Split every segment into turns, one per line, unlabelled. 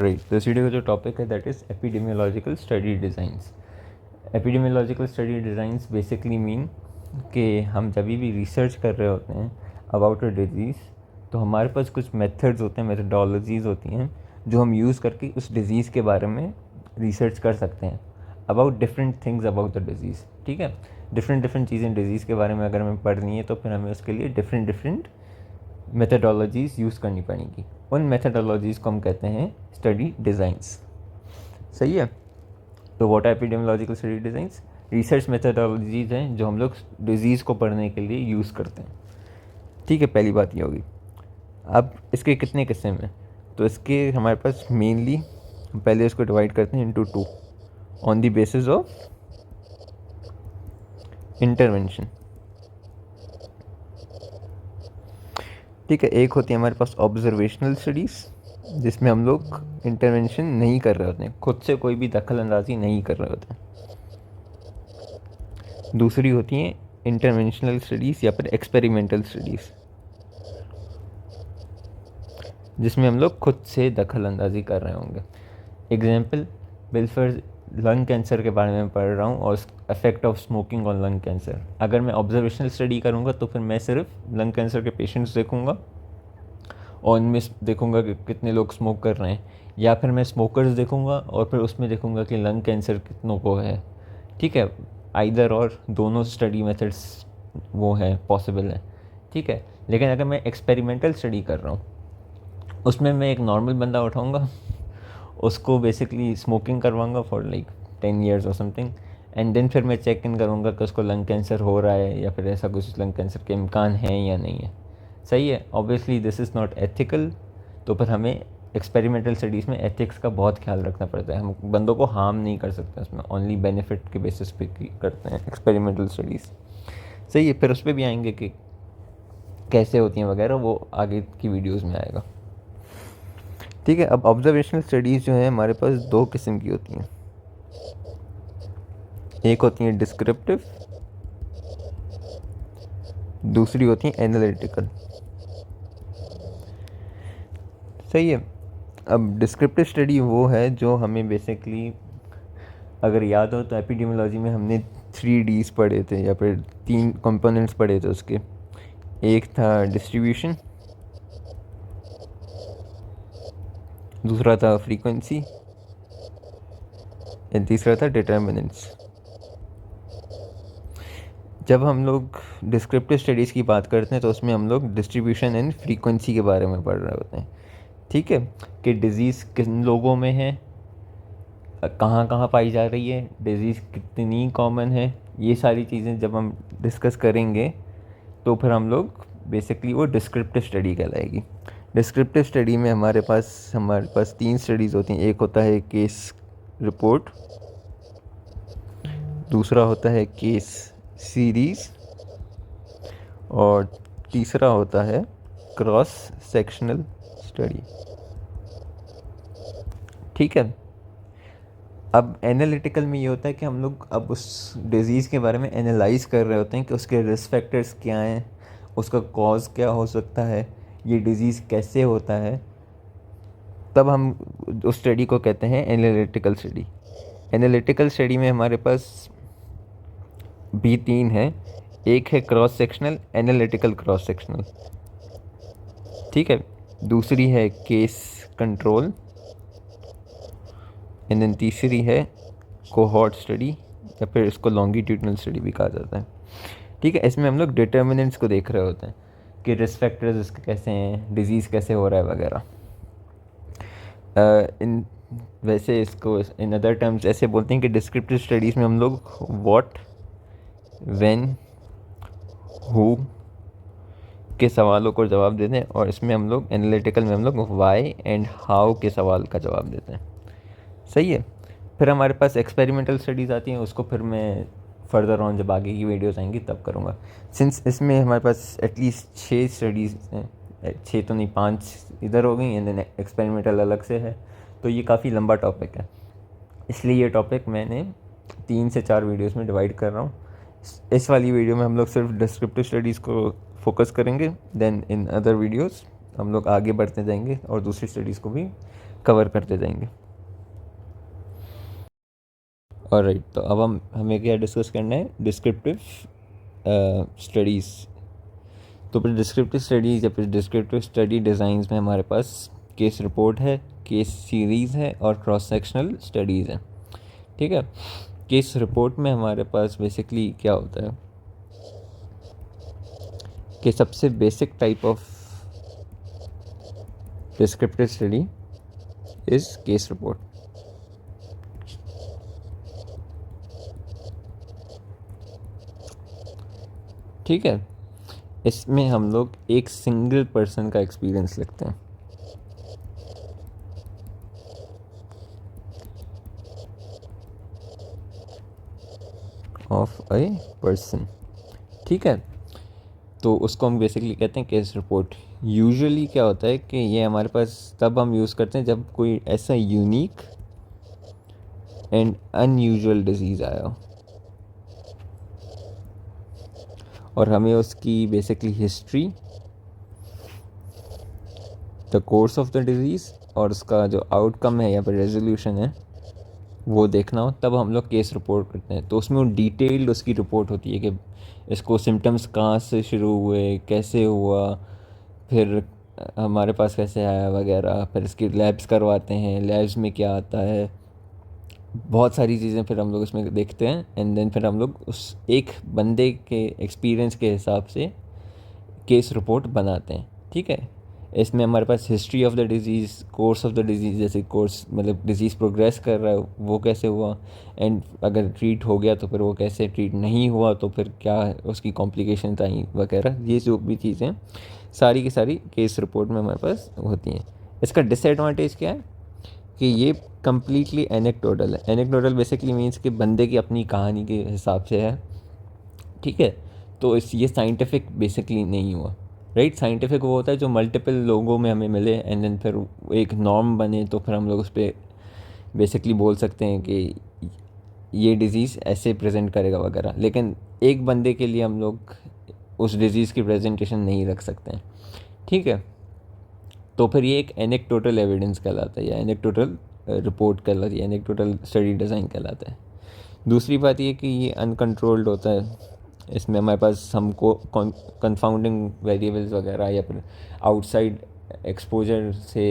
Right, तो इस video का जो टॉपिक है that is epidemiological study designs. Epidemiological study designs basically mean कि हम जब भी रिसर्च कर रहे होते हैं अबाउट अ डिजीज़, तो हमारे पास कुछ मेथड्स होते हैं, मेथडोलॉजीज़ होती हैं जो हम यूज़ करके उस डिज़ीज़ के बारे में रिसर्च कर सकते हैं about different things about the disease. ठीक है, डिफरेंट चीज़ें डिज़ीज़ के बारे में अगर हमें पढ़नी है तो फिर हमें उसके लिए डिफरेंट मेथडोलॉजीज़ यूज़ करनी पड़ेंगी। उन मेथडोलॉजीज़ को हम कहते हैं स्टडी डिज़ाइंस। सही है, तो what are epidemiological study designs? Research methodologies हैं जो हम लोग डिज़ीज़ को पढ़ने के लिए यूज़ करते हैं। ठीक है, पहली बात ये होगी। अब इसके कितने किस्म हैं? तो इसके हमारे पास मेनली पहले इसको डिवाइड करते हैं into two on the basis of intervention. ठीक है, एक होती है हमारे पास ऑब्जर्वेशनल स्टडीज़ जिसमें हम लोग इंटरवेंशन नहीं कर रहे होते हैं, खुद से कोई भी दखल अंदाजी नहीं कर रहे होते हैं। दूसरी होती हैं इंटरवेंशनल स्टडीज़ या फिर एक्सपेरिमेंटल स्टडीज़ जिसमें हम लोग खुद से दखल अंदाजी कर रहे होंगे। एग्जाम्पल, बिल्फर लंग कैंसर के बारे में पढ़ रहा हूँ और effect of smoking on lung cancer. अगर मैं ऑब्जर्वेशनल स्टडी करूँगा तो फिर मैं सिर्फ लंग कैंसर के पेशेंट्स देखूँगा और उनमें देखूँगा कि कितने लोग स्मोक कर रहे हैं, या फिर मैं स्मोकर्स देखूँगा और फिर उसमें देखूँगा कि लंग कैंसर कितनों को है। ठीक है, आइदर और दोनों स्टडी मेथड्स वो हैं, पॉसिबल है। ठीक है, लेकिन अगर मैं एक्सपेरिमेंटल स्टडी कर रहा हूँ उसमें मैं एक नॉर्मल बंदा उठाऊँगा, उसको बेसिकली स्मोकिंग करवाऊँगा फॉर लाइक 10 years और समथिंग, एंड देन फिर मैं चेक इन करूँगा कि उसको लंग कैंसर हो रहा है या फिर ऐसा कुछ लंग कैंसर के इम्कान हैं या नहीं है। सही है, obviously this is not ethical. तो फिर हमें एक्सपेरिमेंटल स्टडीज़ में एथिक्स का बहुत ख्याल रखना पड़ता है। हम बंदों को हार्म नहीं कर सकते उसमें, ओनली बेनिफिट के बेसिस पे करते हैं एक्सपेरिमेंटल स्टडीज़। सही है, फिर उस पर भी आएंगे कि कैसे होती हैं वगैरह, वो आगे की वीडियोज़ में आएगा। ठीक है, अब ऑब्जर्वेशनल स्टडीज़ जो हैं हमारे पास दो किस्म की होती हैं। एक होती हैं डिस्क्रिप्टिव, दूसरी होती हैं एनालिटिकल। सही है, अब डिस्क्रिप्टिव स्टडी वो है जो हमें बेसिकली, अगर याद हो तो एपिडेमियोलॉजी में हमने 3Ds पढ़े थे या फिर 3 कंपोनेंट्स पढ़े थे उसके। एक था डिस्ट्रीब्यूशन, दूसरा था फ्रीक्वेंसी और तीसरा था डिटर्मिनेंट्स। जब हम लोग डिस्क्रिप्टिव स्टडीज़ की बात करते हैं तो उसमें हम लोग डिस्ट्रीब्यूशन एंड फ्रीक्वेंसी के बारे में पढ़ रहे होते हैं। ठीक है, कि डिज़ीज़ किन लोगों में है, कहाँ कहाँ पाई जा रही है, डिज़ीज़ कितनी कॉमन है, ये सारी चीज़ें जब हम डिस्कस करेंगे तो फिर हम लोग बेसिकली वो डिस्क्रिप्टिव स्टडी कहलाएगी। डिस्क्रिप्टिव स्टडी में हमारे पास 3 स्टडीज़ होती हैं। एक होता है केस रिपोर्ट, दूसरा होता है केस सीरीज़ और तीसरा होता है क्रॉस सेक्शनल स्टडी। ठीक है, अब एनालिटिकल में ये होता है कि हम लोग अब उस डिज़ीज़ के बारे में एनालाइज कर रहे होते हैं कि उसके रिस्क फैक्टर्स क्या हैं, उसका कॉज क्या हो सकता है, ये डिज़ीज़ कैसे होता है। तब हम उस स्टडी को कहते हैं एनालिटिकल स्टडी। एनालिटिकल स्टडी में हमारे पास भी 3 है। एक है cross sectional, analytical cross sectional. ठीक है, दूसरी है केस कंट्रोल एंड देन तीसरी है कोहॉर्ट स्टडी या फिर इसको लॉन्गिट्यूडनल स्टडी भी कहा जाता है। ठीक है, इसमें हम लोग डिटर्मिनेंट्स को देख रहे होते हैं कि रिस्क फैक्टर्स इसके कैसे हैं, डिज़ीज़ कैसे हो रहा है वगैरह। इन वैसे इसको इन अदर टर्म्स ऐसे बोलते हैं कि डिस्क्रिप्टिव स्टडीज़ में हम लोग व्हाट, व्हेन, हु के सवालों को जवाब देते हैं और इसमें हम लोग एनालिटिकल में हम लोग व्हाई एंड हाउ के सवाल का जवाब देते हैं। सही है, फिर हमारे पास एक्सपेरिमेंटल स्टडीज़ आती हैं, उसको फिर मैं फर्दर ऑन जब आगे की वीडियोस आएंगी तब करूँगा। सिंस इसमें हमारे पास एटलीस्ट 6 स्टडीज़ हैं, 6 तो नहीं 5 इधर हो गई एंड देन एक्सपेरिमेंटल अलग से है, तो ये काफ़ी लंबा टॉपिक है, इसलिए ये टॉपिक मैंने 3 से 4 वीडियोस में डिवाइड कर रहा हूँ। इस वाली वीडियो में हम लोग सिर्फ डिस्क्रिप्टिव स्टडीज़ को फोकस करेंगे, देन इन अदर वीडियोस हम लोग आगे बढ़ते जाएंगे और दूसरी स्टडीज़ को भी कवर करते जाएंगे। ऑलराइट, तो अब हमें क्या डिस्कस करना है, डिस्क्रिप्टिव स्टडीज़। तो फिर डिस्क्रिप्टिव स्टडीज़ या फिर डिस्क्रिप्टिव स्टडी डिज़ाइंस में हमारे पास केस रिपोर्ट है, केस सीरीज़ है और क्रॉस सेक्शनल स्टडीज़ है। ठीक है, केस रिपोर्ट में हमारे पास बेसिकली क्या होता है कि सबसे basic type of descriptive study is case report. ठीक है, इसमें हम लोग एक सिंगल पर्सन का एक्सपीरियंस लिखते हैं। Of a person. ठीक है, तो उसको हम बेसिकली कहते हैं केस रिपोर्ट। यूजुअली क्या होता है कि ये हमारे पास तब हम यूज़ करते हैं जब कोई ऐसा यूनिक एंड अनयूजुअल डिजीज़ आया हो और हमें उसकी basically history, the course of the disease और उसका जो आउटकम है या फिर रेजोल्यूशन है वो देखना हो, तब हम लोग केस रिपोर्ट करते हैं। तो उसमें डिटेल्ड उसकी रिपोर्ट होती है कि इसको सिम्टम्स कहाँ से शुरू हुए, कैसे हुआ, फिर हमारे पास कैसे आया वगैरह, फिर इसकी लैब्स करवाते हैं, लैब्स में क्या आता है, बहुत सारी चीज़ें फिर हम लोग इसमें देखते हैं। एंड देन फिर हम लोग उस एक बंदे के एक्सपीरियंस के हिसाब से केस रिपोर्ट बनाते हैं। ठीक है, इसमें हमारे पास history of the disease, course of the disease, जैसे कोर्स मतलब डिज़ीज़ प्रोग्रेस कर रहा है वो कैसे हुआ, एंड अगर ट्रीट हो गया तो फिर वो कैसे, ट्रीट नहीं हुआ तो फिर क्या उसकी कॉम्प्लिकेशन आई वगैरह, ये जो भी चीज़ें सारी की सारी केस रिपोर्ट में हमारे पास होती हैं। इसका डिसएडवांटेज क्या है कि ये कम्प्लीटली एनेक्डोटल है। एनेक्डोटल बेसिकली मीन्स कि बंदे की अपनी कहानी के हिसाब से है। ठीक है, तो ये साइंटिफिक बेसिकली नहीं हुआ। राइट, साइंटिफिक वो होता है जो मल्टीपल लोगों में हमें मिले एंड देन फिर एक नॉर्म बने, तो फिर हम लोग उस पर बेसिकली बोल सकते हैं कि ये डिज़ीज़ ऐसे प्रेजेंट करेगा वगैरह। लेकिन एक बंदे के लिए हम लोग उस डिज़ीज़ की प्रेजेंटेशन नहीं रख सकते हैं। ठीक है, तो फिर ये एक एनेक्डोटल एविडेंस कहलाता है या एनेक्डोटल रिपोर्ट कहलाती है, एनेक्डोटल स्टडी डिज़ाइन कहलाता है। दूसरी बात ये कि ये अनकंट्रोल्ड होता है। इसमें हमारे पास हमको कंफाउंडिंग वेरिएबल्स वगैरह या फिर आउटसाइड एक्सपोजर से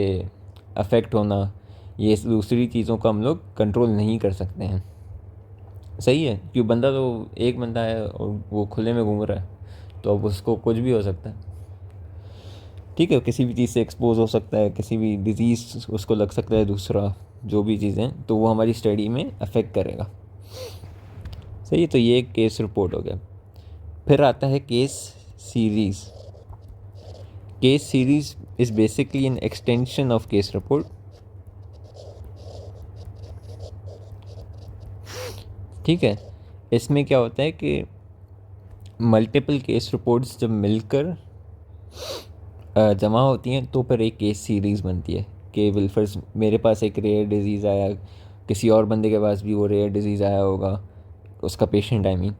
अफेक्ट होना, ये दूसरी चीज़ों का हम लोग कंट्रोल नहीं कर सकते हैं। सही है, क्योंकि बंदा तो एक बंदा है और वो खुले में घूम रहा है, तो अब उसको कुछ भी हो सकता है। ठीक है, किसी भी चीज़ से एक्सपोज हो सकता है, किसी भी डिज़ीज़ उसको लग सकता है, दूसरा जो भी चीज़ें, तो वो हमारी स्टडी में अफेक्ट करेगा। सही है, तो ये एक केस रिपोर्ट हो गया। फिर आता है case series. Case series is basically an extension of case report. ठीक है, इसमें क्या होता है कि मल्टीपल केस रिपोर्ट्स जब मिलकर जमा होती हैं तो फिर एक केस सीरीज़ बनती है कि विल्फर्स, मेरे पास एक रेयर डिज़ीज़ आया, किसी और बंदे के पास भी वो रेयर डिज़ीज़ आया होगा, उसका पेशेंट आई मीन,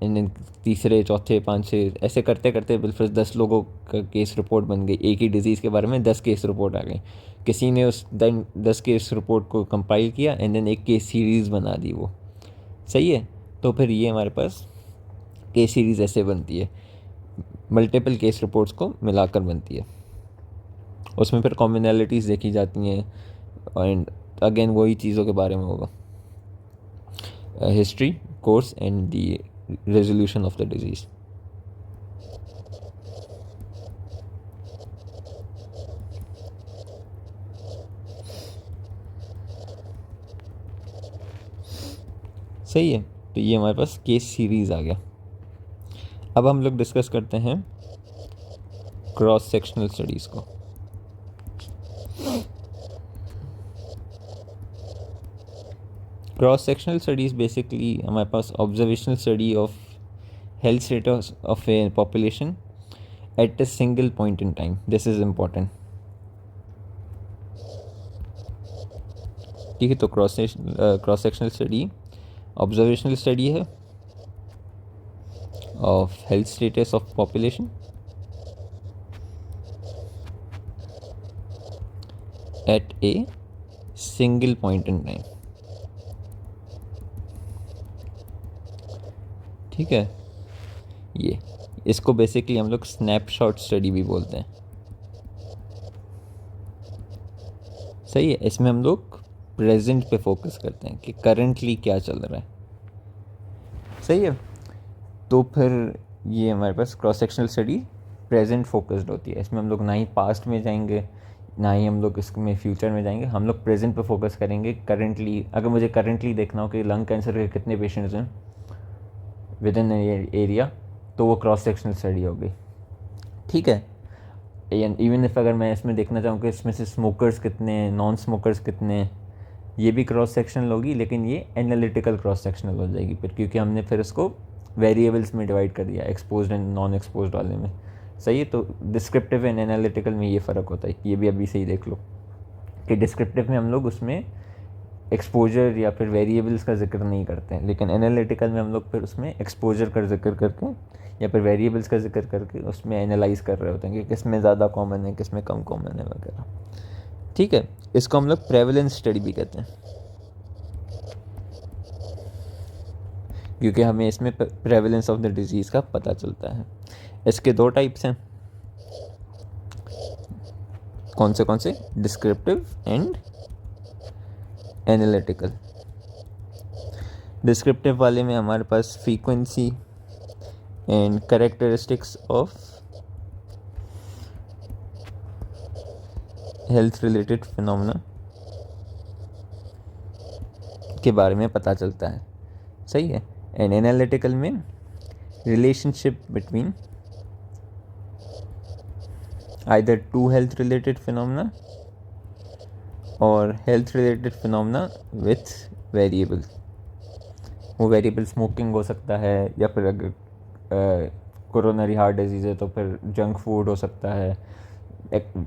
इन तीसरे चौथे पाँचवें ऐसे करते करते बिल्कुल 10 लोगों का केस रिपोर्ट बन गई। एक ही डिज़ीज़ के बारे में 10 केस रिपोर्ट आ गई। किसी ने उस 10 केस रिपोर्ट को कंपाइल किया एंड देन एक केस सीरीज़ बना दी वो। सही है, तो फिर ये हमारे पास केस सीरीज़ ऐसे बनती है, मल्टीपल केस रिपोर्ट्स को मिलाकर बनती है। उसमें फिर कॉमनैलिटीज़ देखी जाती हैं एंड अगेन वही चीज़ों के बारे में होगा, history, course and the resolution of the disease. सही है, तो ये हमारे पास केस सीरीज़ आ गया। अब हम लोग डिस्कस करते हैं क्रॉस सेक्शनल स्टडीज़ को। क्रॉस सेक्शनल स्टडीज़ बेसिकली हमारे पास observational study of health status of a population at a single point in time. This is important. ठीक है, तो cross sectional study observational study है of health status of population at a single point in time. ठीक है, ये इसको basically हम लोग स्नैपशॉट स्टडी भी बोलते हैं। सही है, इसमें हम लोग प्रेजेंट पे फोकस करते हैं कि करंटली क्या चल रहा है। सही है, तो फिर ये हमारे पास cross sectional study present focused होती है। इसमें हम लोग ना ही पास्ट में जाएंगे, ना ही हम लोग इसमें फ्यूचर में जाएंगे, हम लोग प्रेजेंट पे फोकस करेंगे। करंटली अगर मुझे करंटली देखना हो कि लंग कैंसर के कितने पेशेंट्स हैं विद इन एरिया, तो वो क्रॉस सेक्शनल स्टडी होगी। ठीक है, इवन इफ अगर मैं इसमें देखना चाहूँ कि इसमें से स्मोकर्स कितने हैं, नॉन स्मोकर्स कितने हैं, ये भी क्रॉस सेक्शनल होगी, लेकिन ये एनालिटिकल क्रॉस सेक्शनल हो जाएगी फिर, क्योंकि हमने फिर इसको वेरिएबल्स में डिवाइड कर दिया, एक्सपोज्ड एंड नॉन एक्सपोज्ड वाले में। सही है, तो डिस्क्रिप्टिव एंड एनालिटिकल में ये फ़र्क होता है। ये भी अभी सही देख लो कि डिस्क्रिप्टिव में हम लोग उसमें एक्सपोजर या फिर वेरिएबल्स का जिक्र नहीं करते हैं, लेकिन एनालिटिकल में हम लोग फिर उसमें एक्सपोजर का जिक्र करके या फिर वेरिएबल्स का जिक्र करके उसमें एनालाइज कर रहे होते हैं कि किस में ज़्यादा कॉमन है, किस में कम कॉमन है वगैरह। ठीक है, इसको हम लोग प्रेवलेंस स्टडी भी कहते हैं, क्योंकि हमें इसमें प्रेवलेंस ऑफ द डिजीज़ का पता चलता है। इसके दो टाइप्स हैं, कौन से डिस्क्रिप्टिव एंड एनालिटिकल। डिस्क्रिप्टिव वाले में हमारे पास frequency and characteristics of health related phenomena के बारे में पता चलता है। सही है, एंड एनालिटिकल में relationship between either two health related phenomena और health related phenomena with variable. वो वेरिएबल स्मोकिंग हो सकता है, या फिर अगर कोरोनरी हार्ट डिजीज़ है तो फिर जंक फूड हो सकता है,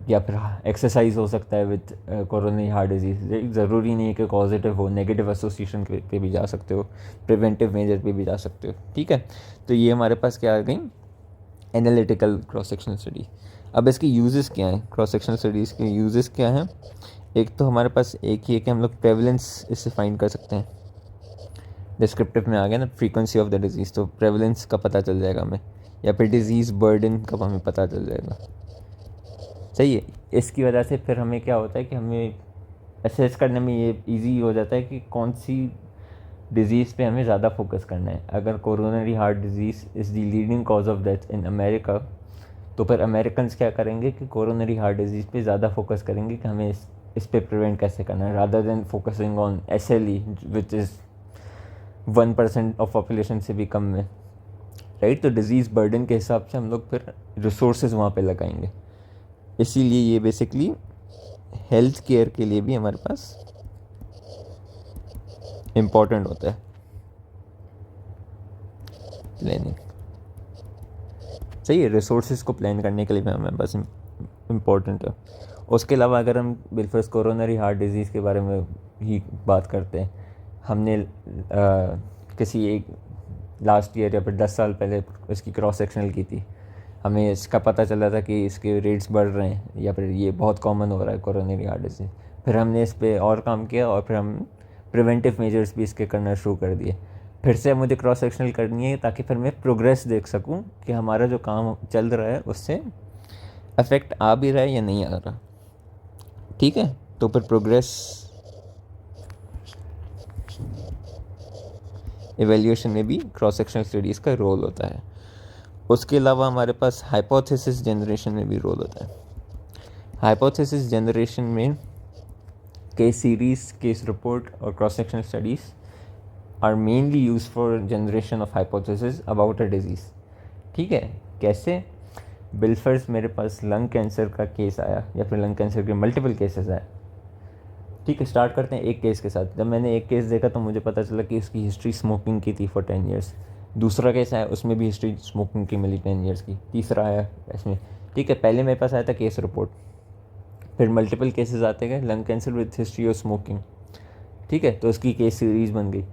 या फिर एक्सरसाइज हो सकता है विद कोरोनरी हार्ट डिजीज़। ज़रूरी नहीं है कि पॉजिटिव हो, नेगेटिव एसोसिएशन पे भी जा सकते हो, प्रिवेंटिव मेजर पे भी जा सकते हो। ठीक है, तो ये हमारे पास क्या आ गई, एनालिटिकल क्रॉस सेक्शनल स्टडी। अब इसके यूजेस क्या हैं, क्रॉस सेक्शनल स्टडीज़ के यूजेस क्या हैं। एक तो हमारे पास एक ही है कि हम लोग प्रेवलेंस इससे फाइंड कर सकते हैं। डिस्क्रिप्टिव में आ गया ना फ्रीक्वेंसी ऑफ द डिजीज़, तो प्रेवलेंस का पता चल जाएगा हमें, या फिर डिजीज़ बर्डन का हमें पता चल जाएगा। सही है, इसकी वजह से फिर हमें क्या होता है कि हमें असेस करने में ये इजी हो जाता है कि कौन सी डिज़ीज़ पे हमें ज़्यादा फोकस करना है। अगर coronary heart disease is the leading cause of death in America, तो फिर अमेरिकन्स क्या करेंगे कि कोरोनरी हार्ट डिजीज़ पे ज़्यादा फोकस करेंगे कि हमें इस पे प्रिवेंट कैसे करना है, rather than focusing on SLE which is 1% of population से भी कम में। राइट, तो डिज़ीज़ बर्डन के हिसाब से हम लोग फिर रिसोर्सेज वहाँ पे लगाएंगे। इसीलिए ये बेसिकली हेल्थ केयर के लिए भी हमारे पास इम्पॉर्टेंट होता है प्लानिंग। सही है, रिसोर्सेज को प्लान करने के लिए भी हमारे पास इम्पॉर्टेंट है। उसके अलावा अगर हम बिलफर्स कोरोनरी हार्ट डिजीज़ के बारे में ही बात करते हैं, हमने किसी एक लास्ट ईयर या फिर 10 साल पहले इसकी क्रॉस सेक्शनल की थी, हमें इसका पता चला था कि इसके रेट्स बढ़ रहे हैं या फिर ये बहुत कॉमन हो रहा है कोरोनरी हार्ट डिजीज़। फिर हमने इस पर और काम किया और फिर हम प्रिवेंटिव मेजर्स भी इसके करना शुरू कर दिए। फिर से मुझे क्रॉस सेक्शनल करनी है ताकि फिर मैं प्रोग्रेस देख सकूं कि हमारा जो काम चल रहा है उससे अफेक्ट आ भी रहा है या नहीं आ रहा। ठीक है, तो फिर प्रोग्रेस एवेल्यूएशन में भी क्रॉस सेक्शनल स्टडीज़ का रोल होता है। उसके अलावा हमारे पास हाइपोथेसिस जनरेशन में भी रोल होता है। हाइपोथेसिस जनरेशन में केस सीरीज, केस रिपोर्ट और cross sectional studies are mainly use for generation of hypothesis about a disease. ठीक है, कैसे, बिलफर्स मेरे पास लंग कैंसर का केस आया या फिर लंग कैंसर के मल्टीपल केसेस आए। ठीक है, स्टार्ट करते हैं एक केस के साथ। जब मैंने एक केस देखा तो मुझे पता चला कि उसकी हिस्ट्री स्मोकिंग की थी फॉर 10 ईयर्स। दूसरा केस आया, उसमें भी हिस्ट्री स्मोकिंग की मिली 10 ईयर्स की। तीसरा आया इसमें। ठीक है, पहले मेरे पास आया था केस रिपोर्ट, फिर मल्टीपल केसेस आते गए, lung cancer with history of smoking. ठीक है, तो उसकी केस सीरीज़ बन गई।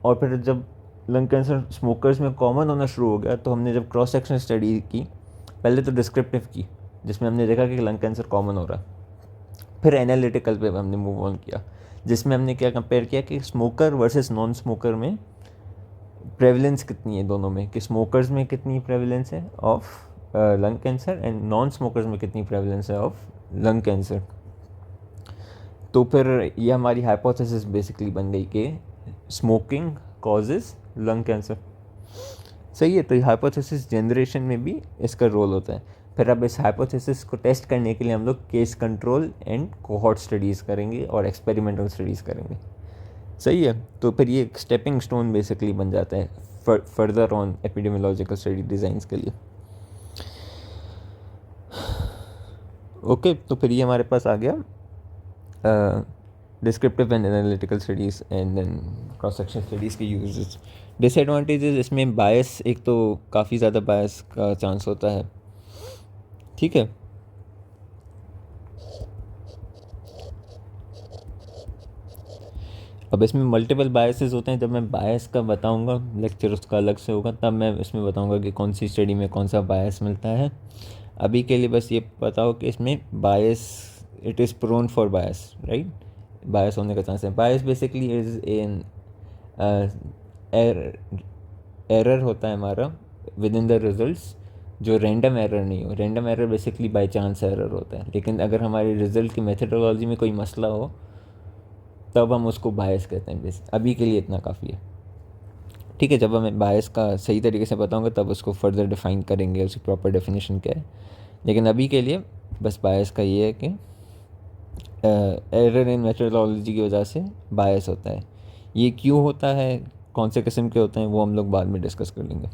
और फिर जब लंग कैंसर स्मोकर्स में कॉमन होना शुरू हो गया तो हमने जब क्रॉस सेक्शनल स्टडी की, पहले तो डिस्क्रिप्टिव की जिसमें हमने देखा कि लंग कैंसर कॉमन हो रहा है। फिर एनालिटिकल पे हमने मूव ऑन किया, जिसमें हमने क्या कंपेयर किया कि स्मोकर वर्सेस नॉन स्मोकर में प्रेवलेंस कितनी है दोनों में, कि स्मोकर्स में कितनी प्रेवलेंस है of lung cancer and non smokers में कितनी प्रेवलेंस है ऑफ लंग कैंसर। तो फिर ये हमारी हाइपोथेसिस बेसिकली बन गई कि स्मोकिंग कॉजेज लंग कैंसर। सही है, तो ये हाइपोथेसिस जनरेशन में भी इसका रोल होता है। फिर अब इस हाइपोथेसिस को टेस्ट करने के लिए हम लोग case control and cohort studies करेंगे और एक्सपेरिमेंटल स्टडीज़ करेंगे। सही है, तो फिर ये एक स्टेपिंग स्टोन बेसिकली बन जाता है further on epidemiological study designs के लिए। ओके, तो फिर ये हमारे पास आ गया descriptive and analytical studies and then cross section studies के यूजेस। डिसएडवांटेजेस, इसमें बायस, एक तो काफ़ी ज़्यादा बायस का चांस होता है। ठीक है, अब इसमें मल्टीपल बायसेस होते हैं। जब मैं बायस का बताऊंगा, लेक्चर उसका अलग से होगा, तब मैं इसमें बताऊंगा कि कौन सी स्टडी में कौन सा बायस मिलता है। अभी के लिए बस ये बताओ कि इसमें bias, it is prone for bias, right, bias होने का चांस है। Bias basically is an error होता है हमारा विद इन द रिजल्ट्स, जो रैंडम एरर नहीं हो। Random error basically by chance error होता है, लेकिन अगर हमारे रिजल्ट की मेथडोलॉजी में कोई मसला हो तब हम उसको बायस कहते हैं। बेसिक अभी के लिए इतना काफ़ी है। ठीक है, जब मैं बायस का सही तरीके से बताऊंगा तब उसको फर्दर डिफाइन करेंगे, उसकी प्रॉपर डेफिनेशन क्या है। लेकिन अभी के लिए बस बायस का ये है कि एरर इन मेथडोलॉजी की वजह से बायस होता है। ये क्यों होता है, कौन से किस्म के होते हैं, वो हम लोग बाद में डिस्कस कर लेंगे।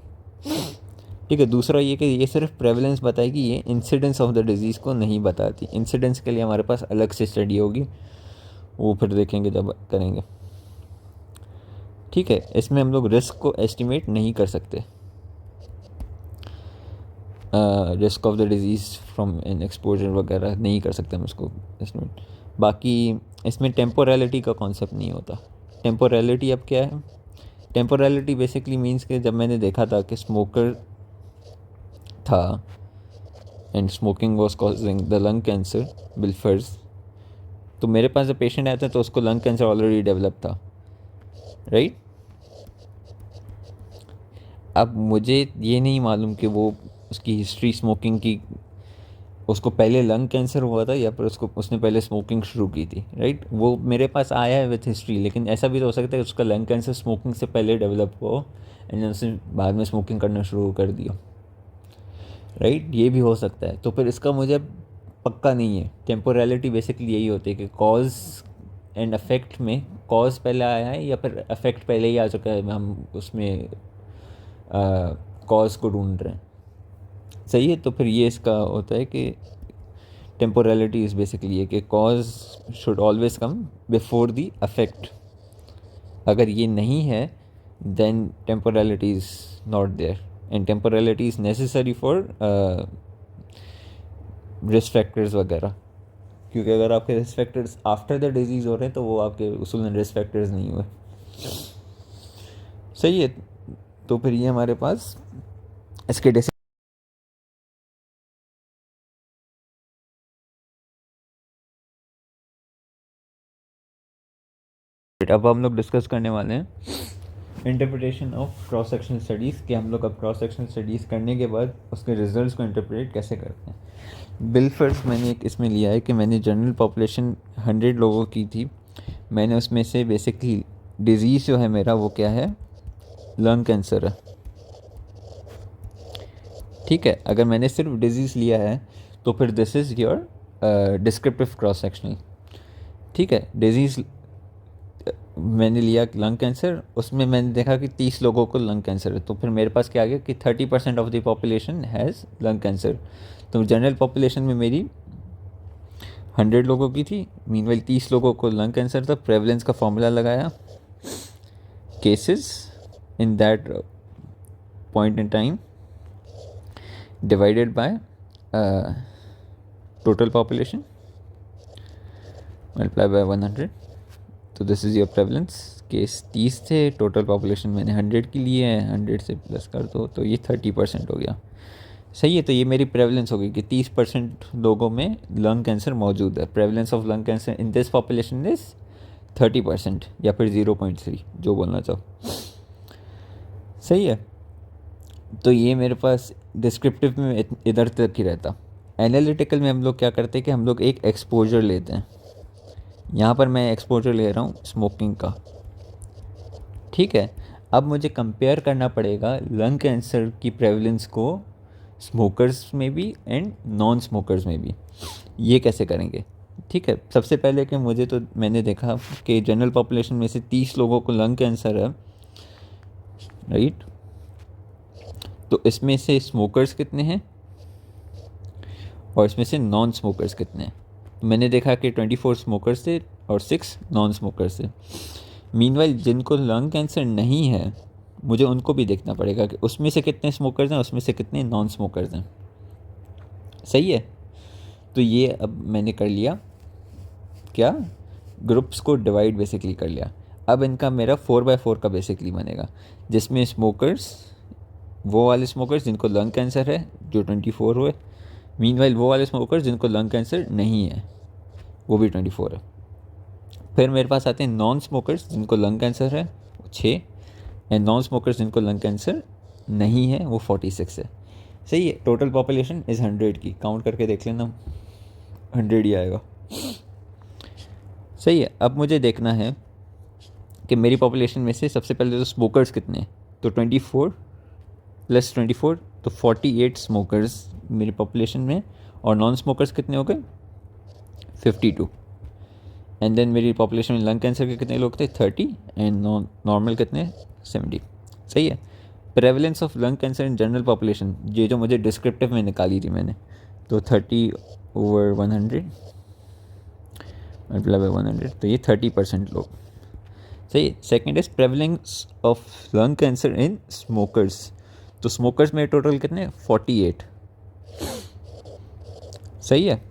ठीक है, दूसरा ये कि ये सिर्फ प्रेवलेंस बताएगी, ये इंसिडेंस ऑफ द डिजीज़ को नहीं बताती। इंसिडेंस के लिए हमारे पास अलग से स्टडी होगी, वो फिर देखेंगे जब करेंगे। ठीक है, इसमें हम लोग रिस्क को एस्टिमेट नहीं कर सकते, risk of the disease from N exposure वगैरह नहीं कर सकते हम उसको एस्टिमेट। बाकी इसमें टेम्पोरलिटी का कॉन्सेप्ट नहीं होता। टेम्पोरलिटी अब क्या है? टेम्पोरलिटी बेसिकली मीन्स कि जब मैंने देखा था कि स्मोकर था and smoking was causing the lung cancer बिलफर्स, तो मेरे पास जब पेशेंट आया था तो उसको लंग कैंसर ऑलरेडी डेवलप था, राइट। अब मुझे ये नहीं मालूम कि वो उसकी हिस्ट्री स्मोकिंग की, उसको पहले लंग कैंसर हुआ था या फिर उसने पहले स्मोकिंग शुरू की थी, राइट। वो मेरे पास आया है विथ हिस्ट्री, लेकिन ऐसा भी तो हो सकता है उसका लंग कैंसर स्मोकिंग से पहले डेवलप हुआ एंड उसने बाद में स्मोकिंग करना शुरू कर दिया, राइट, ये भी हो सकता है। तो फिर इसका मुझे पक्का नहीं है। टेम्पोरलिटी बेसिकली यही होती है कि कॉज एंड अफेक्ट में कॉज पहले आया है या फिर अफेक्ट पहले ही आ चुका है, हम उसमें कॉज को ढूंढ रहे हैं। सही है, तो फिर ये इसका होता है कि टेम्पोरलिटी इज़ बेसिकली ये कि cause should always come before the effect. अगर ये नहीं है then temporality is not there and temporality is necessary for risk factors वगैरह, क्योंकि अगर आपके risk factors after the disease हो रहे हैं तो वो आपके उसूलन रिस्क फैक्टर्स नहीं हुए। सही है, तो फिर ये हमारे पास इसके अब हम लोग डिस्कस करने वाले हैं interpretation of cross sectional studies, कि हम लोग अब क्रॉस सेक्शनल स्टडीज़ करने के बाद उसके रिजल्ट्स को इंटरप्रेट कैसे करते हैं। बिलफर्स मैंने एक इसमें लिया है कि मैंने जनरल पॉपुलेशन 100 लोगों की थी, मैंने उसमें से बेसिकली डिज़ीज़ जो है मेरा वो क्या है, लंग कैंसर है। ठीक है, अगर मैंने सिर्फ डिजीज़ लिया है तो फिर this is your descriptive cross sectional. ठीक है, डिजीज़ मैंने लिया लंग कैंसर, उसमें मैंने देखा कि 30 लोगों को लंग कैंसर है, तो फिर मेरे पास क्या आ गया कि 30% of the population has lung cancer. तो जनरल पॉपुलेशन में मेरी 100 लोगों की थी, मीनवाइल 30 लोगों को लंग कैंसर था। प्रेवलेंस का फॉर्मूला लगाया, cases in that point in time divided by total population multiply by 100, तो this is your prevalence. Case 30 थे, टोटल पॉपुलेशन मैंने 100 की लिए है, 100 से प्लस कर दो तो ये 30% हो गया। सही है, तो ये मेरी प्रेवलेंस होगी कि 30% लोगों में लंग कैंसर मौजूद है। Prevalence of lung cancer in this population is 30% या फिर 0.3, जो बोलना चाहो। सही है, तो ये मेरे पास डिस्क्रिप्टिव में इधर तक ही रहता। एनालिटिकल में हम लोग क्या करते हैं कि हम लोग एक एक्सपोजर लेते हैं। यहाँ पर मैं एक्सपोजर ले रहा हूँ स्मोकिंग का, ठीक है। अब मुझे कंपेयर करना पड़ेगा लंग कैंसर की प्रेवलेंस को स्मोकर्स में भी एंड नॉन स्मोकर्स में भी। ये कैसे करेंगे? ठीक है, सबसे पहले कि मुझे तो मैंने देखा कि जनरल पॉपुलेशन में से 30 लोगों को लंग कैंसर है, राइट। तो इसमें से स्मोकर्स कितने हैं और इसमें से नॉन स्मोकर्स कितने हैं? तो मैंने देखा कि 24 स्मोकर्स थे और 6 नॉन स्मोकर्स थे। मीनवाइल जिनको लंग कैंसर नहीं है, मुझे उनको भी देखना पड़ेगा कि उसमें से कितने स्मोकर्स हैं, उसमें से कितने नॉन स्मोकर्स हैं। सही है, तो ये अब मैंने कर लिया, क्या, ग्रुप्स को डिवाइड बेसिकली कर लिया। अब इनका मेरा 4x4 का बेसिकली बनेगा, जिसमें स्मोकर्स, वो वाले स्मोकर्स जिनको लंग कैंसर है जो 24 हुए, मीनवाइल वो वाले स्मोकर्स जिनको लंग कैंसर नहीं है वो भी 24 है। फिर मेरे पास आते हैं नॉन स्मोकर्स जिनको लंग कैंसर है 6, एंड नॉन स्मोकर्स जिनको लंग कैंसर नहीं है वो 46 है। सही है, टोटल पॉपुलेशन इज़ 100 की, काउंट करके देख लेना 100 ही आएगा। सही है, अब मुझे देखना है कि मेरी पॉपुलेशन में से सबसे पहले तो स्मोकर्स कितने हैं। तो 24 + 24 तो 48 स्मोकर्स मेरी पॉपुलेशन में, और नॉन स्मोकर्स कितने हो गए 52। एंड देन मेरी पॉपुलेशन में लंग कैंसर के कितने लोग थे 30, एंड नॉर्मल कितने 70। सही है, prevalence of lung cancer in general population, ये जो मुझे डिस्क्रिप्टिव में निकाली थी मैंने, तो 30/100 मतलब 100, तो ये 30% लोग। सही है, second is prevalence of lung cancer in smokers, तो स्मोकर्स में टोटल कितने 48। सही है,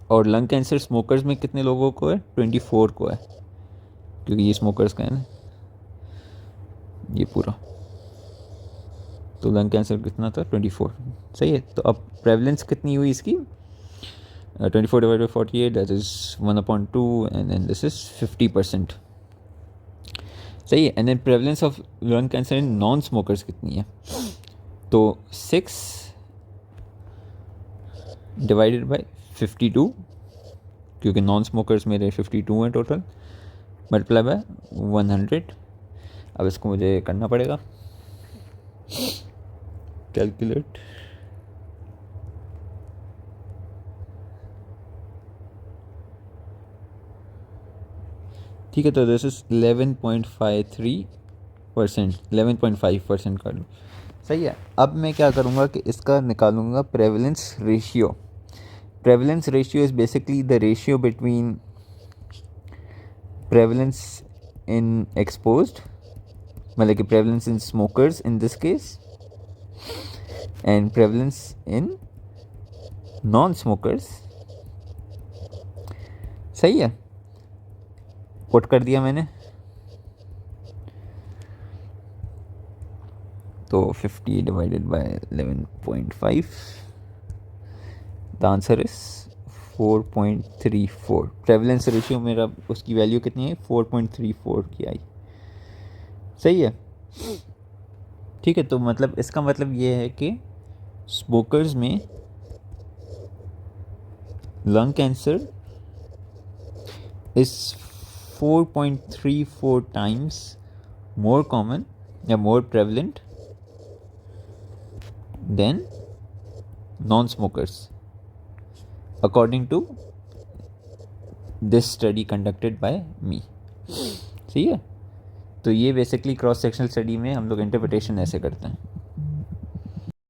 और लंग कैंसर स्मोकर्स में कितने लोगों को है 24 को है, क्योंकि ये स्मोकर्स का है ना ये पूरा, तो लंग कैंसर कितना था 24। सही है, तो अब प्रेवलेंस कितनी हुई इसकी 24 / 48, that is 1/2, and then this is 50%। सही है, and then prevalence of lung cancer in non smokers कितनी है, तो 6 / 52, क्योंकि नॉन स्मोकर्स मेरे 52 हैं टोटल, मल्टीप्लाई बाय 100। अब इसको मुझे करना पड़ेगा कैलकुलेट। ठीक है, तो दिस इज 11.53%, 11.5% कर लो। सही है, अब मैं क्या करूँगा कि इसका निकालूंगा prevalence ratio. Prevalence ratio is basically the ratio between prevalence in exposed, मतलब कि prevalence in smokers in this case, and prevalence in non smokers. सही है, पुट कर दिया मैंने, तो 50 / 11.5, the answer is 4.34। Prevalence ratio मेरा उसकी वैल्यू कितनी है 4.34 की आई। सही है, ठीक है, तो मतलब इसका मतलब ये है कि स्मोकर्स में lung cancer is 4.34 times more common या more prevalent than non smokers, according to this study conducted by me. सही है, तो ये बेसिकली क्रॉस सेक्शनल स्टडी में हम लोग इंटरप्रिटेशन ऐसे करते हैं।